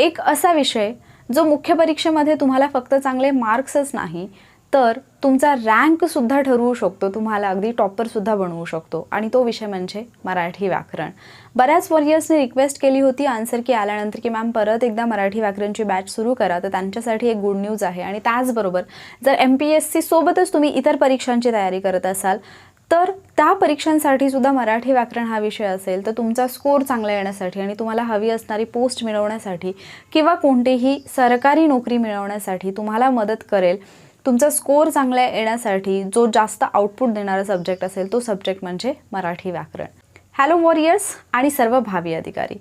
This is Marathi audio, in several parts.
एक असा विषय जो मुख्य परीक्षेमध्ये तुम्हाला फक्त चांगले मार्क्सच नाही तर तुमचा रँक सुद्धा ठरवू शकतो, तुम्हाला अगदी टॉपर सुद्धा बनवू शकतो, आणि तो विषय म्हणजे मराठी व्याकरण. बऱ्याच वॉरियर्सने रिक्वेस्ट केली होती आन्सर की आल्यानंतर की मॅम परत एकदा मराठी व्याकरणची बॅच सुरू करा. तर त्यांच्यासाठी एक गुड न्यूज आहे. आणि त्याचबरोबर जर MPSC सोबतच तुम्ही इतर परीक्षांची तयारी करत असाल तर त्या परीक्षांसाठी सुद्धा मराठी व्याकरण हा विषय असेल तर तुमचा स्कोर चांगला येण्यासाठी आणि तुम्हाला हवी असणारी पोस्ट मिळवण्यासाठी किंवा कोणतीही सरकारी नोकरी मिळवण्यासाठी तुम्हाला मदत करेल. तुमचा स्कोर चांगला येण्यासाठी जो जास्त आउटपुट देणारा सब्जेक्ट असेल तो सब्जेक्ट म्हणजे मराठी व्याकरण. हॅलो वॉरियर्स आणि सर्व भावी अधिकारी.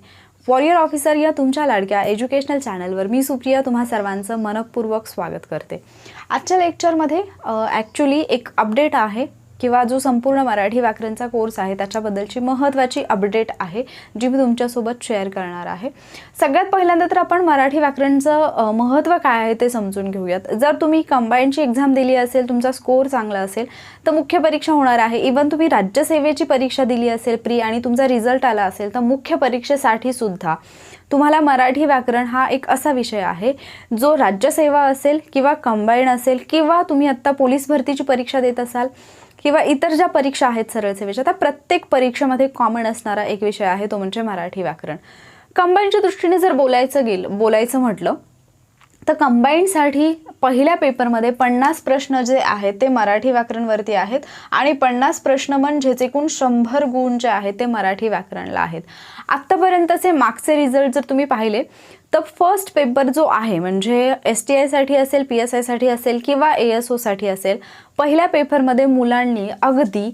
वॉरियर ऑफिसर या तुमच्या लाडक्या एज्युकेशनल चॅनलवर मी सुप्रिया तुम्हा सर्वांचं मनपूर्वक स्वागत करते. आजच्या लेक्चरमध्ये ॲक्च्युली एक अपडेट आहे किंवा जो संपूर्ण मराठी व्याकरणचा कोर्स आहे त्याच्याबद्दलची महत्त्वाची अपडेट आहे जी मी तुमच्यासोबत शेअर करणार आहे. सगळ्यात पहिल्यांदा तर आपण मराठी व्याकरणचं महत्त्व काय आहे ते समजून घेऊयात. जर तुम्ही कंबाईनची एक्झाम दिली असेल, तुमचा स्कोर चांगला असेल तर मुख्य परीक्षा होणार आहे. इवन तुम्ही राज्यसेवेची परीक्षा दिली असेल प्री आणि तुमचा रिझल्ट आला असेल तर मुख्य परीक्षेसाठी सुद्धा तुम्हाला मराठी व्याकरण हा एक असा विषय आहे जो राज्यसेवा असेल किंवा कंबाईन असेल किंवा तुम्ही आत्ता पोलीस भरतीची परीक्षा देत असाल किंवा इतर ज्या परीक्षा आहेत सरळ सेवेच्या त्या प्रत्येक परीक्षेमध्ये कॉमन असणारा एक विषय आहे तो म्हणजे मराठी व्याकरण. कंबाईनच्या दृष्टीने जर बोलायचं म्हटलं तर कंबाईनसाठी पहिल्या पेपरमध्ये 50 प्रश्न जे आहेत ते मराठी व्याकरणवरती आहेत आणि 50 प्रश्न म्हणजेच एकूण 100 गुण जे आहेत ते मराठी व्याकरणला आहेत. आत्तापर्यंतचे मागचे रिझल्ट जर तुम्ही पाहिले तर फर्स्ट पेपर जो आहे म्हणजे STI साठी असेल, PSI साठी असेल किंवा ASO साठी असेल, पहिल्या पेपरमध्ये मुलांनी अगदी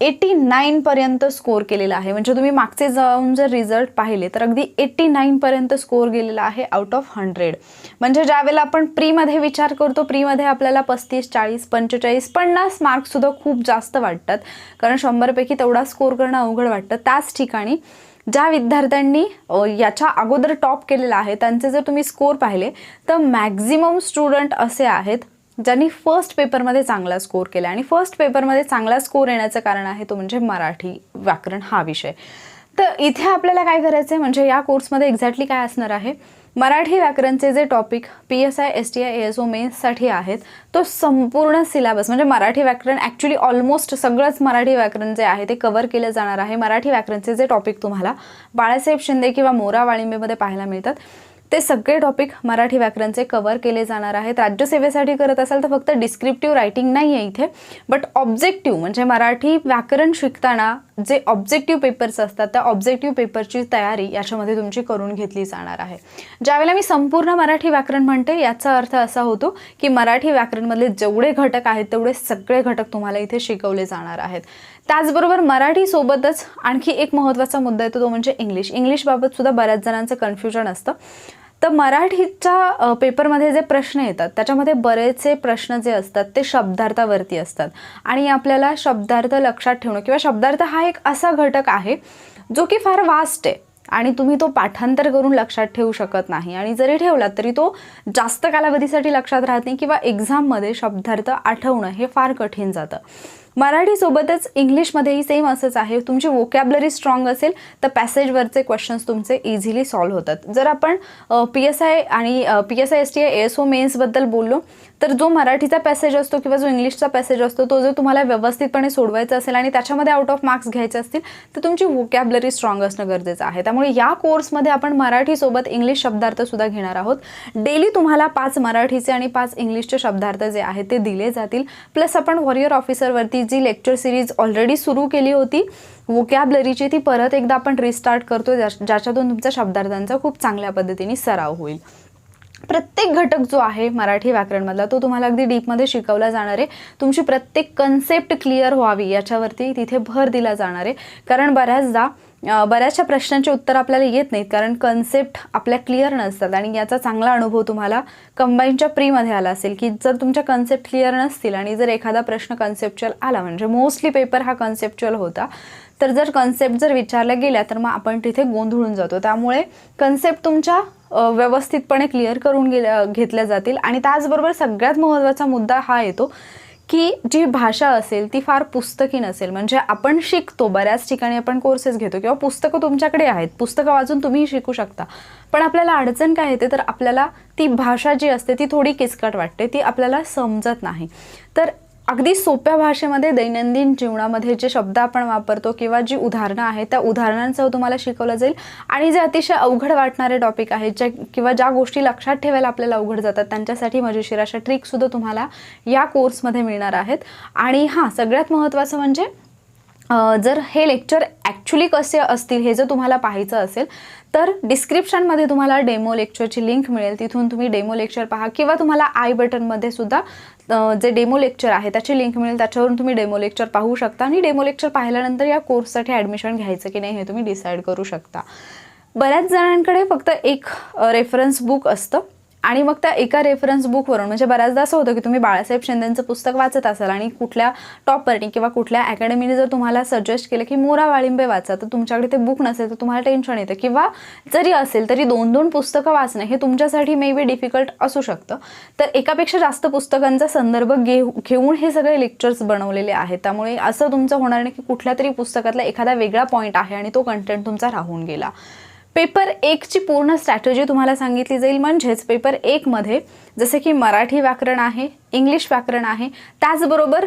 89 पर्यंत स्कोर केलेला आहे. म्हणजे तुम्ही मागचे जाऊन जर रिझल्ट पाहिले तर अगदी 89 पर्यंत स्कोर गेलेला आहे आउट ऑफ 100. म्हणजे ज्यावेळेला आपण प्रीमध्ये विचार करतो, प्रीमध्ये आपल्याला 35, 40, 45, 50 मार्क्स सुद्धा खूप जास्त वाटतात कारण 100 पैकी तेवढा स्कोर करणं अवघड वाटतं. त्याच ठिकाणी ज्या विद्यार्थ्यांनी याच्या अगोदर टॉप केलेला आहे त्यांचे जर तुम्ही स्कोर पाहिले तर मॅक्झिमम स्टुडंट असे आहेत ज्यांनी फर्स्ट पेपरमध्ये चांगला स्कोर केला. आणि फर्स्ट पेपरमध्ये चांगला स्कोर येण्याचं कारण आहे तो म्हणजे मराठी व्याकरण हा विषय. तर इथे आपल्याला काय करायचं आहे म्हणजे या कोर्समध्ये एक्झॅक्टली काय असणार आहे, मराठी व्याकरणचे जे टॉपिक PSI, STI, ASO मेन्ससाठी आहेत तो संपूर्ण सिलेबस म्हणजे मराठी व्याकरण ॲक्च्युली ऑलमोस्ट सगळंच मराठी व्याकरण जे आहे ते कव्हर केलं जाणार आहे. मराठी व्याकरणचे जे टॉपिक तुम्हाला बाळासाहेब शिंदे किंवा मोरा वाळिंबेमध्ये पाहायला मिळतात ते सगळे टॉपिक मराठी व्याकरणचे कव्हर केले जाणार आहेत. राज्यसेवेसाठी करत असाल तर फक्त डिस्क्रिप्टिव्ह रायटिंग नाही आहे इथे, बट ऑब्जेक्टिव्ह म्हणजे मराठी व्याकरण शिकताना जे ऑब्जेक्टिव्ह पेपर्स असतात त्या ऑब्जेक्टिव्ह पेपरची तयारी याच्यामध्ये तुमची करून घेतली जाणार आहे. ज्यावेळेला मी संपूर्ण मराठी व्याकरण म्हणते याचा अर्थ असा होतो की मराठी व्याकरणमधले जेवढे घटक आहेत तेवढे सगळे घटक तुम्हाला इथे शिकवले जाणार आहेत. त्याचबरोबर मराठीसोबतच आणखी एक महत्त्वाचा मुद्दा येतो तो म्हणजे इंग्लिशबाबत सुद्धा बऱ्याच जणांचं कन्फ्युजन असतं. तर मराठीच्या पेपरमध्ये जे प्रश्न येतात त्याच्यामध्ये बरेचसे प्रश्न जे असतात ते शब्दार्थावरती असतात आणि आपल्याला शब्दार्थ लक्षात ठेवणं किंवा शब्दार्थ हा एक असा घटक आहे जो की फार वास्ट आहे आणि तुम्ही तो पाठांतर करून लक्षात ठेवू शकत नाही आणि जरी ठेवलात तरी तो जास्त कालावधीसाठी लक्षात राहत नाही किंवा एक्झाममध्ये शब्दार्थ आठवणं हे फार कठीण जातं. मराठीसोबतच इंग्लिशमध्येही सेम असंच आहे. तुमची वोकॅबलरी स्ट्रॉंग असेल तर पॅसेजवरचे क्वेश्चन्स तुमचे इझिली सॉल्व्ह होतात. जर आपण PSI आणि PSI, STI, ASO मेन्सबद्दल बोललो तर जो मराठीचा पॅसेज असतो किंवा जो इंग्लिशचा पॅसेज असतो तो जर तुम्हाला व्यवस्थितपणे सोडवायचा असेल आणि त्याच्यामध्ये आउट ऑफ मार्क्स घ्यायचे असतील तर तुमची वोकॅबलरी स्ट्रॉंग असणं गरजेचं आहे. त्यामुळे या कोर्समध्ये आपण मराठीसोबत इंग्लिश शब्दार्थसुद्धा घेणार आहोत. डेली तुम्हाला 5 मराठीचे आणि 5 इंग्लिशचे शब्दार्थ जे आहेत ते दिले जातील. प्लस आपण वॉरियर ऑफिसरवरती जी लेक्चर सिरीज ऑलरेडी सुरू केली होती वोकॅबलरीची ती परत एकदा आपण रिस्टार्ट करतो ज्याच्यातून तुमच्या शब्दार्थांचा खूप चांगल्या पद्धतीने सराव होईल. प्रत्येक घटक जो आहे मराठी व्याकरणमधला तो तुम्हाला अगदी डीपमध्ये शिकवला जाणार आहे. तुमची प्रत्येक कन्सेप्ट क्लिअर व्हावी याच्यावरती तिथे भर दिला जाणार आहे कारण बऱ्याचशा प्रश्नांची उत्तर आपल्याला येत नाहीत कारण कन्सेप्ट आपल्या क्लिअर नसतात आणि याचा चांगला अनुभव तुम्हाला कंबाईनच्या प्रीमध्ये आला असेल की जर तुमच्या कन्सेप्ट क्लिअर नसतील आणि जर एखादा प्रश्न कन्सेप्च्युअल आला म्हणजे मोस्टली पेपर हा कन्सेप्च्युअल होता तर जर कन्सेप्ट जर विचारल्या गेल्या तर मग आपण तिथे गोंधळून जातो. त्यामुळे कन्सेप्ट तुमच्या व्यवस्थितपणे क्लिअर करून घेतल्या जातील. आणि त्याचबरोबर सगळ्यात महत्त्वाचा मुद्दा हा येतो की जी भाषा असेल ती फार पुस्तकी नसेल. म्हणजे आपण शिकतो, बऱ्याच ठिकाणी आपण कोर्सेस घेतो किंवा पुस्तकं तुमच्याकडे आहेत, पुस्तकं वाचून तुम्हीही शिकू शकता. पण आपल्याला अडचण काय येते, तर आपल्याला ती भाषा जी असते ती थोडी किचकट वाटते, ती आपल्याला समजत नाही. तर अगदी सोप्या भाषेमध्ये दैनंदिन जीवनामध्ये जे शब्द आपण वापरतो किंवा जी उदाहरणं आहेत त्या उदाहरणांसह तुम्हाला शिकवलं जाईल. आणि जे अतिशय अवघड वाटणारे टॉपिक आहेत किंवा ज्या गोष्टी लक्षात ठेवायला आपल्याला अवघड जातात त्यांच्यासाठी मजेशीर अशा ट्रिकसुद्धा तुम्हाला या कोर्समध्ये मिळणार आहेत. आणि हां, सगळ्यात महत्त्वाचं म्हणजे जर हे लेक्चर ॲक्च्युली कसे असतील हे जर तुम्हाला पाहायचं असेल तर डिस्क्रिप्शनमध्ये तुम्हाला डेमो लेक्चरची लिंक मिळेल, तिथून तुम्ही डेमो लेक्चर पहा. किंवा तुम्हाला आय बटनमध्ये सुद्धा जे डेमो लेक्चर आहे त्याची लिंक मिळेल, त्याच्यावरून तुम्ही डेमो लेक्चर पाहू शकता. आणि डेमो लेक्चर पाहिल्यानंतर या कोर्ससाठी ॲडमिशन घ्यायचं की नाही हे तुम्ही डिसाईड करू शकता. बऱ्याच जणांकडे फक्त एक रेफरन्स बुक असतं आणि मग त्या एका रेफरन्स बुकवरून, म्हणजे बऱ्याचदा असं होतं की तुम्ही बाळासाहेब शिंदेंचं पुस्तक वाचत असाल आणि कुठल्या टॉपरनी किंवा कुठल्या अकॅडमीने जर तुम्हाला सजेस्ट केलं की मोरा वाळिंबे वाचा, तर तुमच्याकडे ते बुक नसेल तर तुम्हाला टेन्शन येतं. किंवा जरी असेल तरी 2-2 पुस्तकं वाचणं हे तुमच्यासाठी मे बी डिफिकल्ट असू शकतं. तर एकापेक्षा जास्त पुस्तकांचा संदर्भ घेऊन हे सगळे लेक्चर्स बनवलेले आहेत. त्यामुळे असं तुमचं होणार नाही की कुठल्या तरी पुस्तकातला एखादा वेगळा पॉईंट आहे आणि तो कंटेंट तुमचा राहून गेला. पेपर 1ची पूर्ण स्ट्रॅटेजी तुम्हाला सांगितली जाईल. म्हणजेच पेपर 1मध्ये जसे की मराठी व्याकरण आहे, इंग्लिश व्याकरण आहे, त्याचबरोबर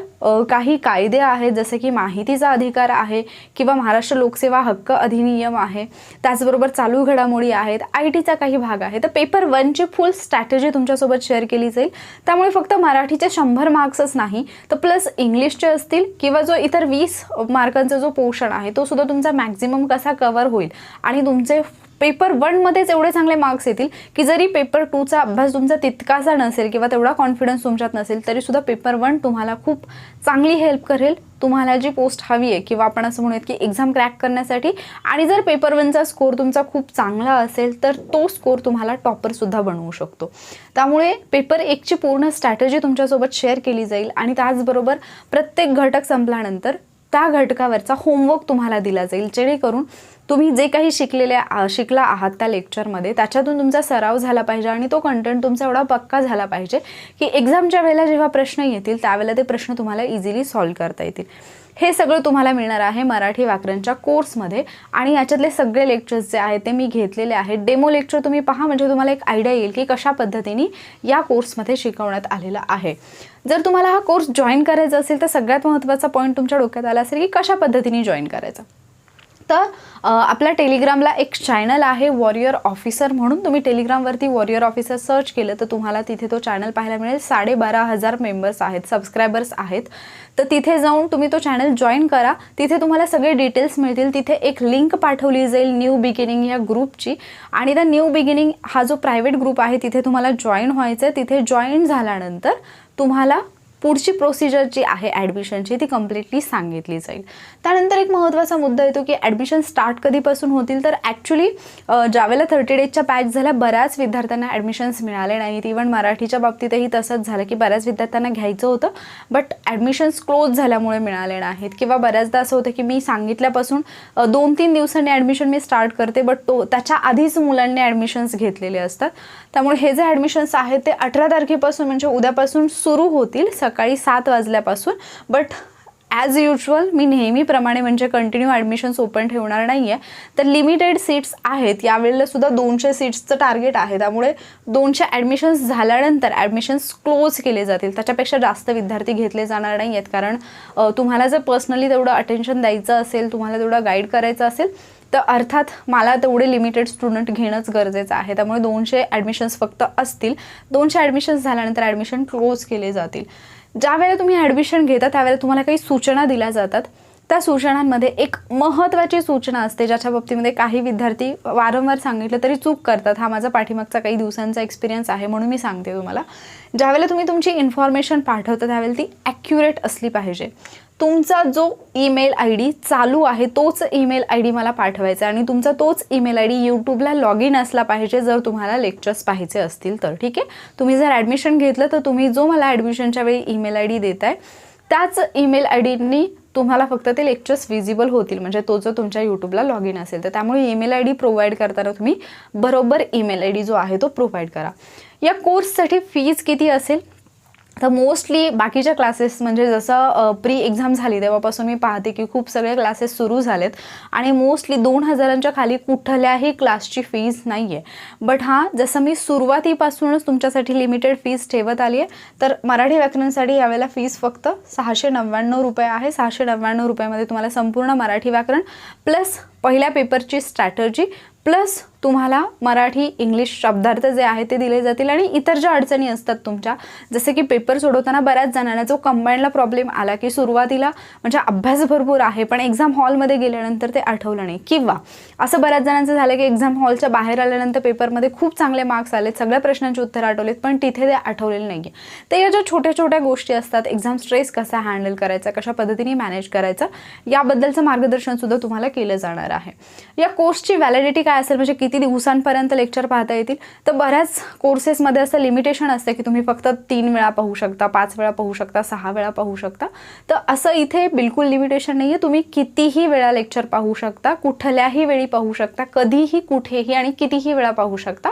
काही कायदे आहेत जसे की माहितीचा अधिकार आहे किंवा महाराष्ट्र लोकसेवा हक्क अधिनियम आहे, त्याचबरोबर चालू घडामोडी आहेत, IT चा काही भाग आहे. तर पेपर 1ची फुल स्ट्रॅटेजी तुमच्यासोबत शेअर केली जाईल. त्यामुळे फक्त मराठीचे 100 मार्क्सच नाही तर प्लस इंग्लिशचे असतील किंवा जो इतर 20 मार्कांचा जो पोर्शन आहे तो सुद्धा तुमचा मॅक्झिमम कसा कव्हर होईल आणि तुमचे पेपर 1मध्येच एवढे चांगले मार्क्स येतील की जरी पेपर 2चा अभ्यास तुमचा तितकासा नसेल किंवा तेवढा कॉन्फिडन्स तुमच्यात नसेल तरी सुद्धा पेपर 1 तुम्हाला खूप चांगली हेल्प करेल तुम्हाला जी पोस्ट हवी आहे किंवा आपण असं म्हणूयात की एक्झाम क्रॅक करण्यासाठी. आणि जर पेपर 1चा स्कोर तुमचा खूप चांगला असेल तर तो स्कोर तुम्हाला टॉपरसुद्धा बनवू शकतो. त्यामुळे पेपर 1ची पूर्ण स्ट्रॅटेजी तुमच्यासोबत शेअर केली जाईल आणि त्याचबरोबर प्रत्येक घटक संपल्यानंतर त्या घटकावरचा होमवर्क तुम्हाला दिला जाईल, जेणेकरून तुम्ही जे काही शिकला आहात त्या लेक्चरमध्ये त्याच्यातून तुमचा सराव झाला पाहिजे आणि तो कंटेंट तुमचा एवढा पक्का झाला पाहिजे की एक्झामच्या वेळेला जेव्हा प्रश्न येतील त्यावेळेला ते प्रश्न तुम्हाला इझिली सॉल्व्ह करता येतील. हे सगळं तुम्हाला मिळणार आहे मराठी व्याकरणच्या कोर्समध्ये. आणि याच्यातले सगळे लेक्चर्स जे आहेत ते मी घेतलेले आहेत. डेमो लेक्चर तुम्ही पहा म्हणजे तुम्हाला एक आयडिया येईल की कशा पद्धतीने या कोर्समध्ये शिकवण्यात आलेलं आहे. जर तुम्हाला हा कोर्स जॉईन करायचा असेल तर सगळ्यात महत्त्वाचा पॉईंट तुमच्या डोक्यात आला असेल की कशा पद्धतीने जॉईन करायचा. तर आपल्या टेलिग्रामला एक चॅनल आहे वॉरियर ऑफिसर म्हणून. तुम्ही टेलिग्रामवरती वॉरियर ऑफिसर सर्च केलं तर तुम्हाला तिथे तो चॅनल पाहायला मिळेल. 12,500 मेंबर्स आहेत, सबस्क्रायबर्स आहेत. तर तिथे जाऊन तुम्ही तो चॅनल जॉईन करा. तिथे तुम्हाला सगळे डिटेल्स मिळतील. तिथे एक लिंक पाठवली जाईल न्यू बिगिनिंग या ग्रुपची आणि त्या न्यू बिगिनिंग हा जो प्रायव्हेट ग्रुप आहे तिथे तुम्हाला जॉईन व्हायचं आहे. तिथे जॉईन झाल्यानंतर तुम्हाला पुढची प्रोसिजर जी आहे ॲडमिशनची ती कम्प्लिटली सांगितली जाईल. त्यानंतर एक महत्त्वाचा मुद्दा येतो की ॲडमिशन स्टार्ट कधीपासून होतील. तर ॲक्च्युली ज्यावेळेला 30 डेजच्या बॅच झाल्या बऱ्याच विद्यार्थ्यांना ॲडमिशन्स मिळाले नाहीत. इव्हन मराठीच्या बाबतीतही तसंच झालं की बऱ्याच विद्यार्थ्यांना घ्यायचं होतं बट ॲडमिशन्स क्लोज झाल्यामुळे मिळाले नाहीत. किंवा बऱ्याचदा असं होतं की मी सांगितल्यापासून 2-3 दिवसांनी ॲडमिशन मी स्टार्ट करते बट त्याच्या आधीच मुलांनी ॲडमिशन्स घेतलेले असतात. त्यामुळे हे जे ॲडमिशन्स आहेत ते 18 तारखेपासून म्हणजे उद्यापासून सुरू होतील सकाळी 7 वाजल्यापासून. बट ॲज युजल मी नेहमीप्रमाणे म्हणजे कंटिन्यू ॲडमिशन्स ओपन ठेवणार नाही आहे. तर लिमिटेड सीट्स आहेत. यावेळेला सुद्धा 200 सीट्सचं टार्गेट आहे. त्यामुळे 200 ॲडमिशन्स झाल्यानंतर ॲडमिशन्स क्लोज केले जातील. त्याच्यापेक्षा जास्त विद्यार्थी घेतले जाणार नाही आहेत. कारण तुम्हाला जर पर्सनली तेवढं अटेन्शन द्यायचं असेल, तुम्हाला तेवढं गाईड करायचं असेल तर अर्थात मला तेवढे लिमिटेड स्टुडंट घेणंच गरजेचं आहे. त्यामुळे 200 ॲडमिशन्स फक्त असतील. 200 ॲडमिशन्स झाल्यानंतर ॲडमिशन क्लोज केले जातील. ज्या वेळेला तुम्ही ॲडमिशन घेता त्यावेळेला तुम्हाला काही सूचना दिल्या जातात. त्या सूचनांमध्ये एक महत्त्वाची सूचना असते ज्याच्या बाबतीमध्ये काही विद्यार्थी वारंवार सांगितलं तरी चूक करतात. हा माझा पाठीमागचा काही दिवसांचा एक्सपिरियन्स आहे म्हणून मी सांगते तुम्हाला. ज्यावेळेला तुम्ही तुमची इन्फॉर्मेशन पाठवता त्यावेळेला ती ॲक्युरेट असली पाहिजे. तुमचा जो ईमेल ID चालू आहे तोच ईमेल ID मला पाठवायचा आणि तुमचा तोच ईमेल ID यूट्यूबला लॉग इन असला पाहिजे जर तुम्हाला लेक्चर्स पाहायचे असतील तर. ठीक आहे. तुम्ही जर ॲडमिशन घेतलं तर तुम्ही जो मला ॲडमिशनच्या वेळी ईमेल ID देताय त्याच ईमेल IDनी तुम्हाला फक्त ते लेक्चर्स विजिबल होतील म्हणजे तो जो तुमच्या यूट्यूबला लॉग इन असेल तर. त्यामुळे ईमेल ID प्रोव्हाइड करताना तुम्ही बरोबर ईमेल ID जो आहे तो प्रोव्हाइड करा. या कोर्ससाठी फीज किती असेल तर मोस्टली बाकीच्या क्लासेस म्हणजे जसं प्री एक्झाम झाली तेव्हापासून मी पाहते की खूप सगळे क्लासेस सुरू झालेत आणि मोस्टली 2,000च्या खाली कुठल्याही क्लासची फीज नाही आहे. बट हां, जसं मी सुरुवातीपासूनच तुमच्यासाठी लिमिटेड फीज ठेवत आली आहे, तर मराठी व्याकरणसाठी यावेळेला फीज फक्त 699 रुपये आहे. 699 रुपयामध्ये तुम्हाला संपूर्ण मराठी व्याकरण प्लस पहिल्या पेपरची स्ट्रॅटर्जी प्लस तुम्हाला मराठी इंग्लिश शब्दार्थ जे आहे ते दिले जातील. आणि इतर ज्या अडचणी असतात तुमच्या, जसे की पेपर सोडवताना बऱ्याच जणांना जो कंबाईनला प्रॉब्लेम आला की सुरुवातीला म्हणजे अभ्यास भरपूर आहे पण एक्झाम हॉलमध्ये गेल्यानंतर ते आठवलं नाही, किंवा असं बऱ्याच जणांचं झालं की एक्झाम हॉलच्या बाहेर आल्यानंतर पेपरमध्ये खूप चांगले मार्क्स आलेत, सगळ्या प्रश्नांची उत्तरं आठवलेत पण तिथे ते आठवलेलं नाही आहे. ते या ज्या छोट्या छोट्या गोष्टी असतात, एक्झाम स्ट्रेस कसा हँडल करायचा, कशा पद्धतीने मॅनेज करायचं, याबद्दलचं मार्गदर्शनसुद्धा तुम्हाला केलं जाणार आहे. या कोर्सची व्हॅलिडिटी काय असेल, म्हणजे किती दिवसांपर्यंत लेक्चर पाहता येतील, तर बऱ्याच कोर्सेसमध्ये असं लिमिटेशन असते की तुम्ही फक्त 3 वेळा पाहू शकता, 5 वेळा पाहू शकता, 6 वेळा पाहू शकता. तर असं इथे बिलकुल लिमिटेशन नाही आहे. तुम्ही कितीही वेळा लेक्चर पाहू शकता, कुठल्याही वेळी पाहू शकता, कधीही कुठेही आणि कितीही वेळा पाहू शकता.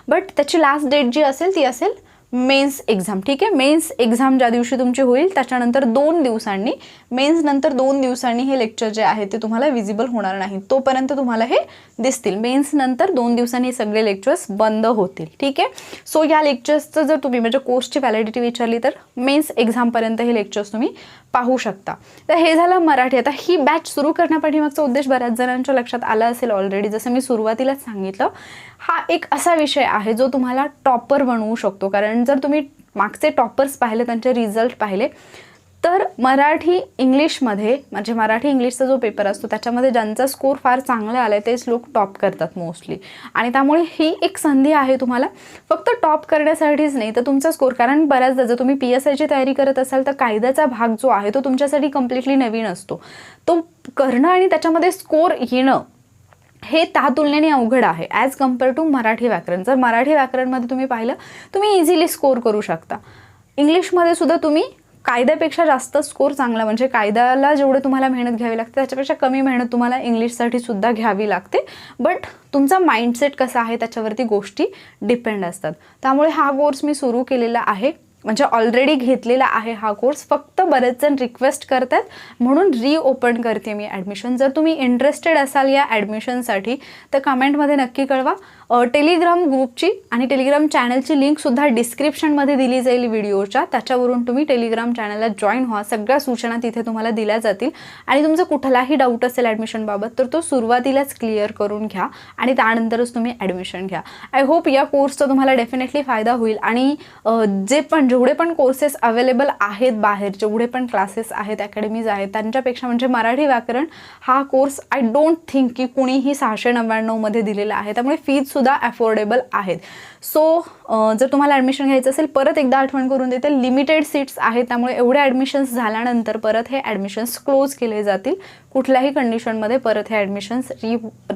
बट त्याची लास्ट डेट जी असेल ती असेल मेन्स एक्झाम. ठीक आहे, मेन्स एक्झाम ज्या दिवशी तुमची होईल त्याच्यानंतर 2 दिवसांनी, मेन्स नंतर 2 दिवसांनी हे लेक्चर जे आहे ते तुम्हाला विजिबल होणार नाही, तोपर्यंत तुम्हाला हे दिसतील. मेन्स नंतर 2 दिवसांनी सगळे लेक्चर्स बंद होतील. ठीक आहे, सो या लेक्चर्सचं जर तुम्ही म्हणजे कोर्सची व्हॅलिडिटी विचारली तर मेन्स एक्झामपर्यंत हे लेक्चर्स तुम्ही पाहू शकता. तर हे झालं मराठी. आता ही बॅच सुरू करण्यापाठीमागचा उद्देश बऱ्याच जणांच्या लक्षात आला असेल ऑलरेडी. जसं मी सुरुवातीलाच सांगितलं, हा एक असा विषय आहे जो तुम्हाला टॉपर बनवू शकतो. कारण जर तुम्ही मागचे टॉपर्स पाहिले, त्यांचे रिझल्ट पाहिले, तर मराठी इंग्लिशमध्ये म्हणजे मराठी इंग्लिशचा जो पेपर असतो त्याच्यामध्ये ज्यांचा स्कोर फार चांगला आला आहे तेच लोक टॉप करतात मोस्टली. आणि त्यामुळे ही एक संधी आहे तुम्हाला फक्त टॉप करण्यासाठीच नाही तर तुमचा स्कोर, कारण बऱ्याचदा जर तुम्ही PSIची तयारी करत असाल तर कायद्याचा भाग जो आहे तो तुमच्यासाठी कम्प्लिटली नवीन असतो. तो करणं आणि त्याच्यामध्ये स्कोर येणं हे त्या तुलनेने अवघड आहे ॲज कम्पेअर टू मराठी व्याकरण. जर मराठी व्याकरणमध्ये तुम्ही पाहिलं, तुम्ही इझिली स्कोर करू शकता. इंग्लिशमध्ये सुद्धा तुम्ही कायद्यापेक्षा जास्त स्कोर चांगला, म्हणजे कायद्याला जेवढे तुम्हाला मेहनत घ्यावी लागते त्याच्यापेक्षा कमी मेहनत तुम्हाला इंग्लिशसाठी सुद्धा घ्यावी लागते. बट तुमचा माइंडसेट कसा आहे त्याच्यावरती गोष्टी डिपेंड असतात. त्यामुळे हा कोर्स मी सुरू केलेला आहे, म्हणजे ऑलरेडी घेतलेला आहे हा कोर्स. फक्त बरेच जण रिक्वेस्ट करतात म्हणून रिओपन करते मी ॲडमिशन. जर तुम्ही इंटरेस्टेड असाल या ॲडमिशनसाठी तर कमेंटमध्ये नक्की कळवा. टेलिग्राम ग्रुपची आणि टेलिग्राम चॅनलची लिंकसुद्धा डिस्क्रिप्शनमध्ये दिली जाईल व्हिडिओच्या. त्याच्यावरून तुम्ही टेलिग्राम चॅनलला जॉईन व्हा. सगळ्या सूचना तिथे तुम्हाला दिल्या जातील आणि तुमचा कुठलाही डाऊट असेल ॲडमिशनबाबत तर तो सुरुवातीलाच क्लिअर करून घ्या आणि त्यानंतरच तुम्ही ॲडमिशन घ्या. आय होप या कोर्सचा तुम्हाला डेफिनेटली फायदा होईल. आणि जेवढे पण कोर्सेस अवेलेबल आहेत बाहेर, जेवढे पण क्लासेस आहेत, अकॅडमीज आहेत, त्यांच्यापेक्षा म्हणजे मराठी व्याकरण हा कोर्स आय डोंट थिंक की कुणीही 699 मध्ये दिलेला आहे. त्यामुळे फीज सुद्धा अफोर्डेबल आहेत. सो जर तुम्हाला ॲडमिशन घ्यायचं असेल, परत एकदा आठवण करून देते, लिमिटेड सीट्स आहेत. त्यामुळे एवढे ॲडमिशन्स झाल्यानंतर परत हे ॲडमिशन्स क्लोज केले जातील. कुठल्याही कंडिशनमध्ये परत हे ॲडमिशन्स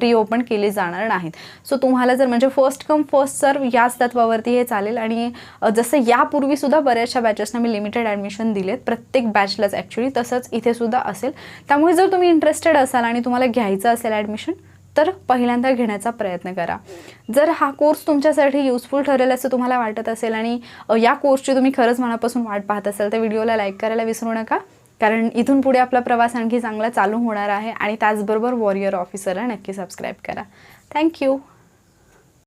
रिओपन केले जाणार नाहीत. सो तुम्हाला जर म्हणजे फर्स्ट कम फर्स्ट सर्व याच तत्वावरती हे चालेल. आणि जसं यापूर्वी सुद्धा बऱ्याचशा बॅचेसना मी लिमिटेड ॲडमिशन दिलेत, प्रत्येक बॅचलाच ॲक्च्युली, तसंच इथे सुद्धा असेल. त्यामुळे जर तुम्ही इंटरेस्टेड असाल आणि तुम्हाला घ्यायचं असेल ॲडमिशन तर पहिल्यांदा घेण्याचा प्रयत्न करा. जर हा कोर्स तुमच्यासाठी युजफुल ठरेल असं तुम्हाला वाटत असेल आणि या कोर्सची तुम्ही खरंच मनापासून वाट पाहत असाल तर व्हिडिओला लाईक करायला विसरू नका. कारण इथून पुढे आपला प्रवास आणखी चांगला चालू होणार आहे. आणि त्याचबरोबर वॉरियर ऑफिसरला नक्की सबस्क्राईब करा. थँक्यू.